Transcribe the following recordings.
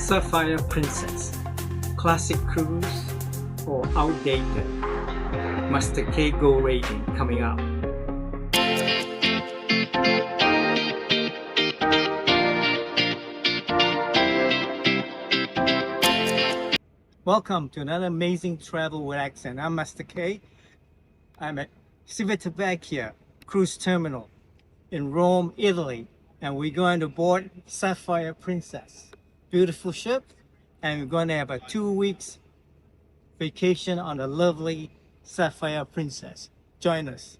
Sapphire Princess, classic cruise or outdated? Master K Go rating coming up. Welcome to another amazing travel with accent. I'm Master K. I'm at Civitavecchia cruise terminal in Rome, Italy, and we're going to board Sapphire Princess. Beautiful ship, and we're going to have a 2 weeks vacation on the lovely Sapphire Princess. Join us.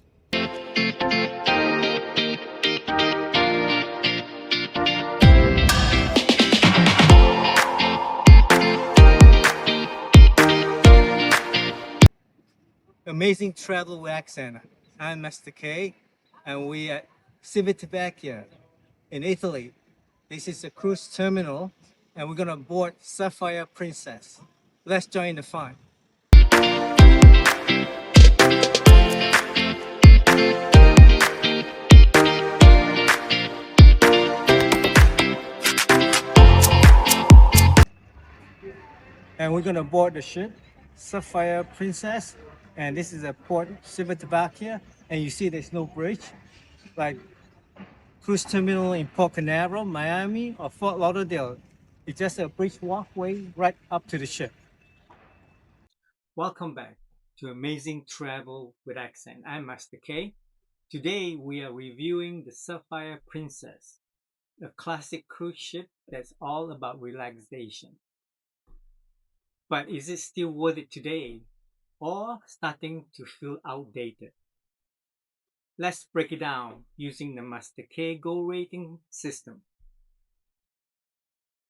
Amazing travel with accent. I'm Master K, and we at Civitavecchia in Italy. This is a cruise terminal, and we're gonna board Sapphire Princess. Let's join the fun. And we're gonna board the ship, Sapphire Princess, and this is a port, Civitavecchia, and you see there's no bridge, like cruise terminal in Port Canaveral, Miami, or Fort Lauderdale. It's just a bridge walkway right up to the ship. Welcome back to Amazing Travel with Accent. I'm Master K. Today we are reviewing the Sapphire Princess, a classic cruise ship that's all about relaxation. But is it still worth it today, or starting to feel outdated? Let's break it down using the Master K Go rating system.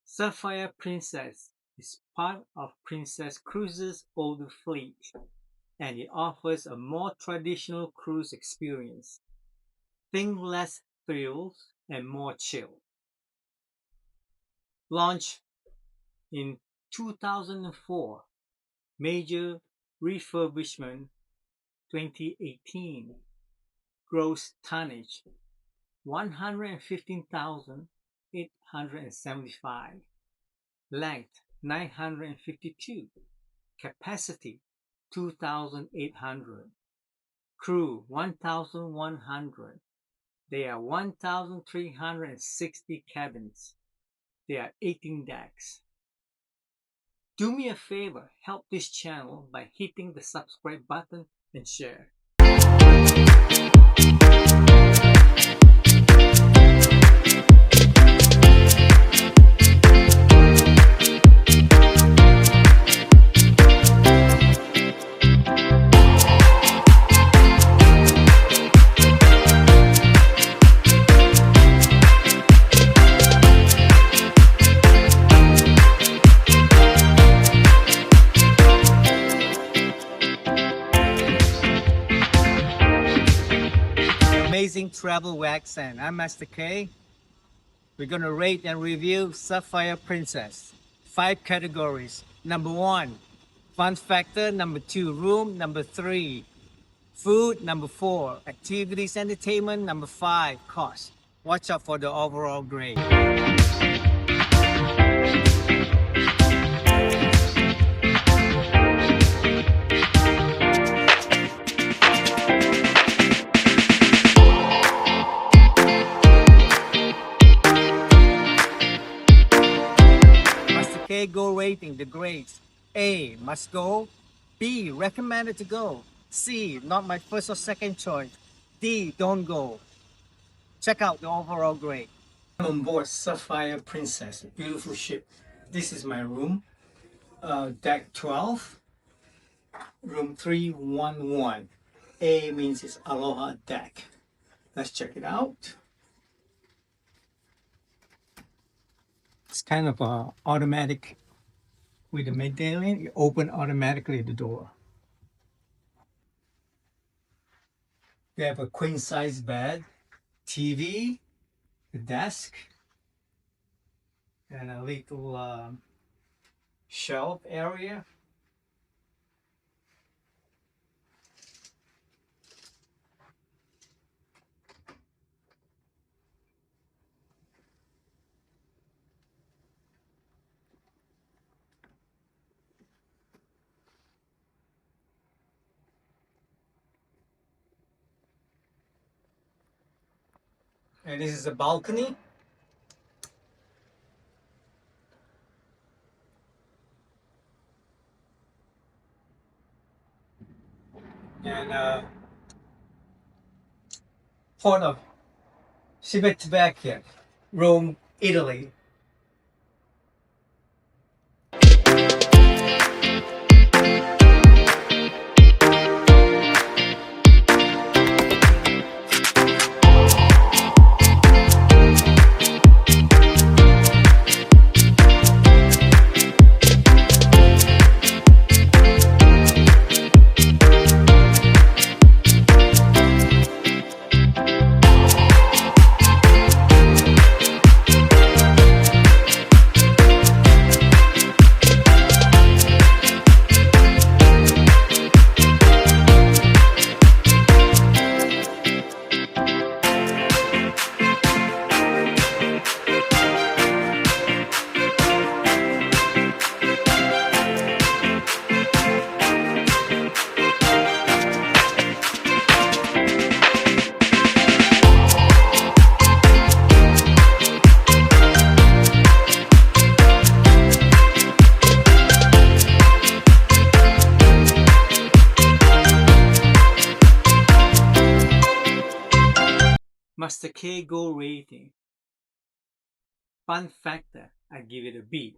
Sapphire Princess is part of Princess Cruises' older fleet, and it offers a more traditional cruise experience. Think less thrills and more chill. Launched in 2004, major refurbishment 2018, gross tonnage 115,875, length 952, capacity 2,800, crew 1,100. There are 1,360 cabins. There are 18 decks. Do me a favor, help this channel by hitting the subscribe button and share. Amazing travel with accent. I'm Master K. We're gonna rate and review Sapphire Princess. 5 categories. Number 1, fun factor. Number 2, room. Number 3, food. Number 4, activities, entertainment. Number 5, cost. Watch out for the overall grade. K Go rating, the grades: A, must go; B, recommended to go; C, not my first or second choice; D, don't go. Check out the overall grade. I'm on board Sapphire Princess, a beautiful ship. This is my room, deck 12, room 311. A means it's Aloha deck. Let's check it out. It's kind of automatic with the medallion. You open automatically the door. We have a queen size bed, TV, a desk, and a little shelf area. And this is a balcony. And port of Civitavecchia, Rome, Italy. Master K Go rating. Fun factor, I give it a B.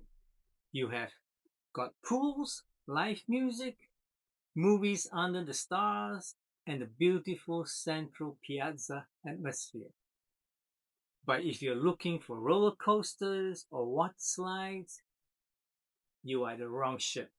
You have got pools, live music, movies under the stars, and a beautiful central piazza atmosphere. But if you're looking for roller coasters or water slides, you are the wrong ship.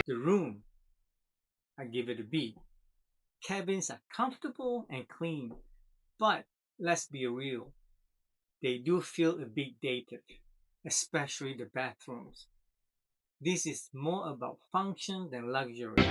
The room, I give it a B. Cabins are comfortable and clean, but let's be real, they do feel a bit dated, especially the bathrooms. This is more about function than luxury.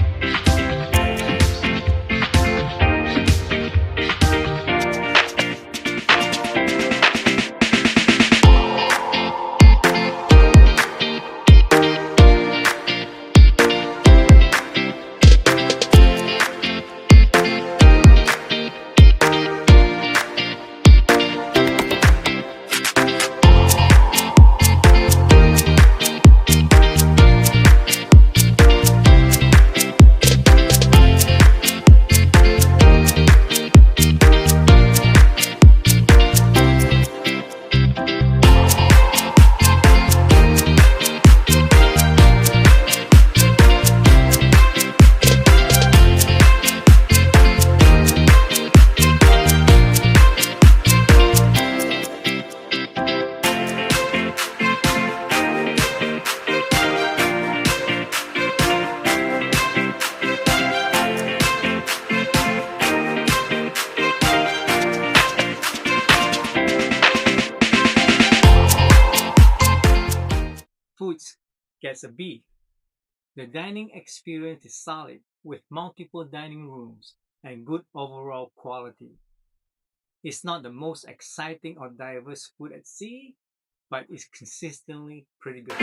Foods gets a B. The dining experience is solid with multiple dining rooms and good overall quality. It's not the most exciting or diverse food at sea, but it's consistently pretty good.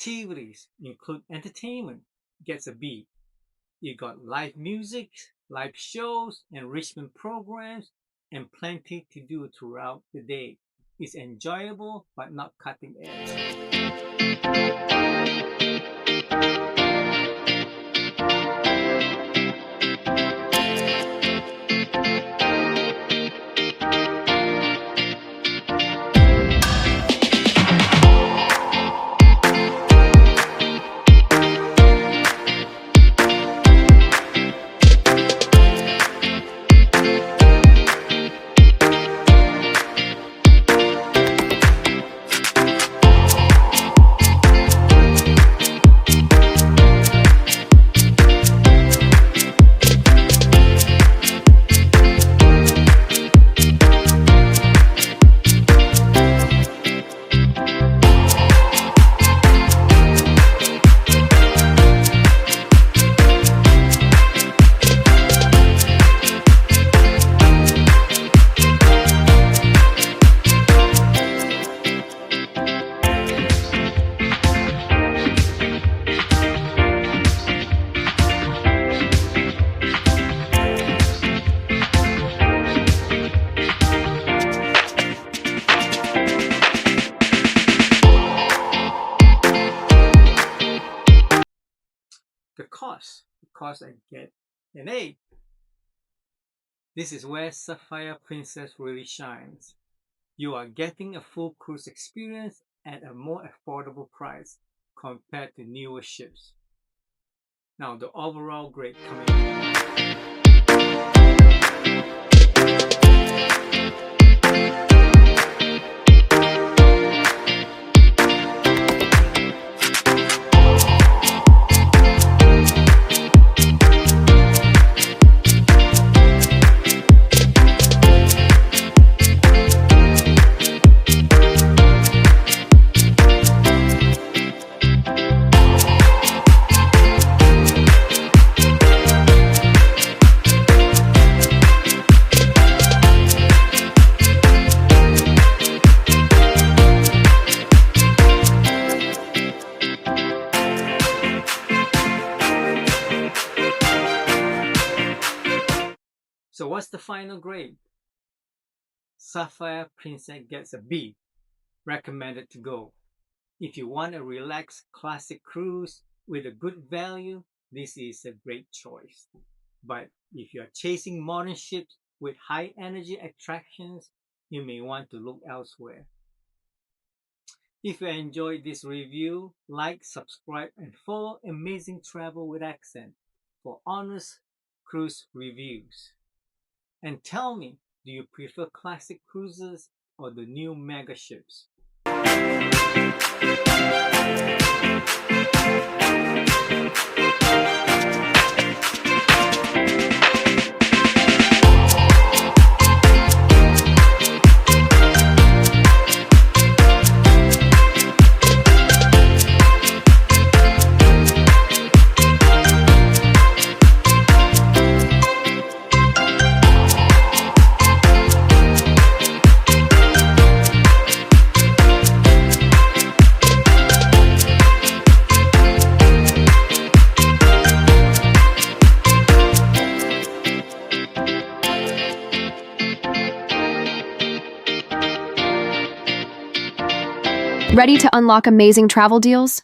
activities, include entertainment, gets a B. You got live music, live shows, enrichment programs, and plenty to do throughout the day. It's enjoyable but not cutting edge. The cost I get an A. This is where Sapphire Princess really shines. You are getting a full cruise experience at a more affordable price compared to newer ships. Now the overall grade coming up. So what's the final grade? Sapphire Princess gets a B. Recommended to go. If you want a relaxed classic cruise with a good value, this is a great choice. But if you are chasing modern ships with high energy attractions, you may want to look elsewhere. If you enjoyed this review, like, subscribe, and follow Amazing Travel with Accent for honest cruise reviews. And tell me, do you prefer classic cruises or the new mega ships? Ready to unlock amazing travel deals?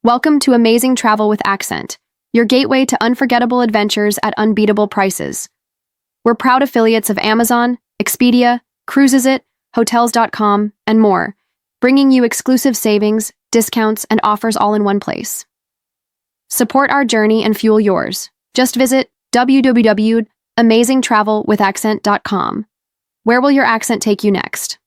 Welcome to Amazing Travel with Accent, your gateway to unforgettable adventures at unbeatable prices. We're proud affiliates of Amazon, Expedia, Cruisesit, Hotels.com, and more, bringing you exclusive savings, discounts, and offers all in one place. Support our journey and fuel yours. Just visit www.amazingtravelwithaccent.com. Where will your accent take you next?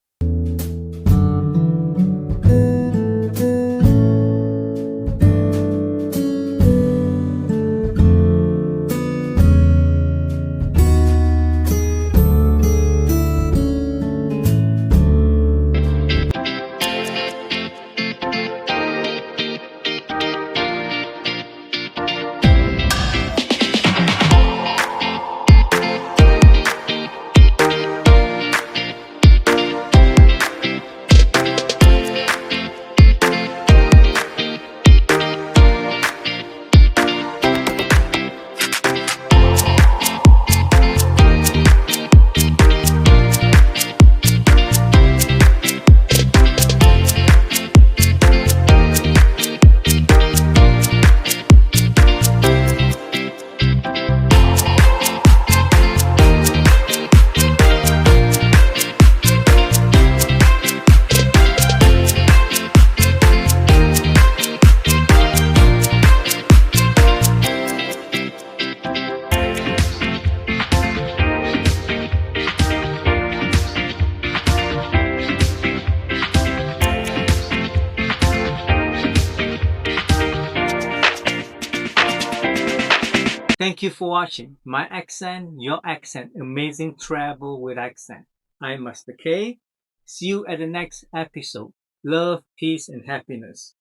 Thank you for watching. My accent, your accent, amazing travel with accent. I'm Master K. See you at the next episode. Love, peace, and happiness.